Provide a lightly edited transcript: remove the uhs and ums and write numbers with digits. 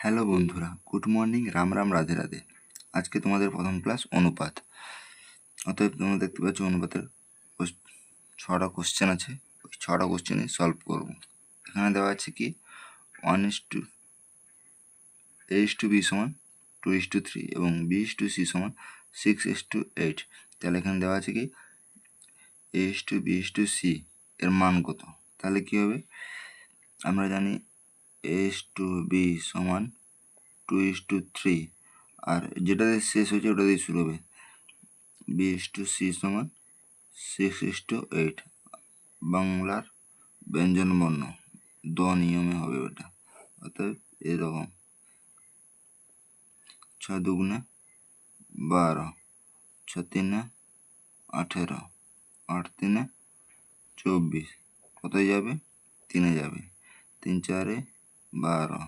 Hello বন্ধুরা, good morning, Ram Ram, Radhe Radhe. আজকে তোমাদের প্রথম ক্লাস অনুপাত। অতএব তোমরা দেখতে পাচ্ছ অনুপাতের 6টা কোশ্চেন আছে। ওই 6টা কোশ্চেনই সলভ করব। এখানে দেওয়া আছে কি 1:a:2b সমান 2:3 এবং b:c সমান 6:8। তাহলে এখানে দেওয়া আছে কি a:b:c এর মান কত। তাহলে কি হবে, আমরা জানি a:b সমান 2:3, আর যেটা দিয়ে শেষ হয়েছে ওটা দিয়ে শুরু হবে। b:c সমান 6:8, বাংলার ব্যঞ্জন বর্ণ দ নিয়মে হবে ওটা। অর্থাৎ এরকম 6 দুগুণে 12, 6 তিনে 18, 8 তিনে 24, কোথায় যাবে? 3-এ যাবে। 3 4-এ 12,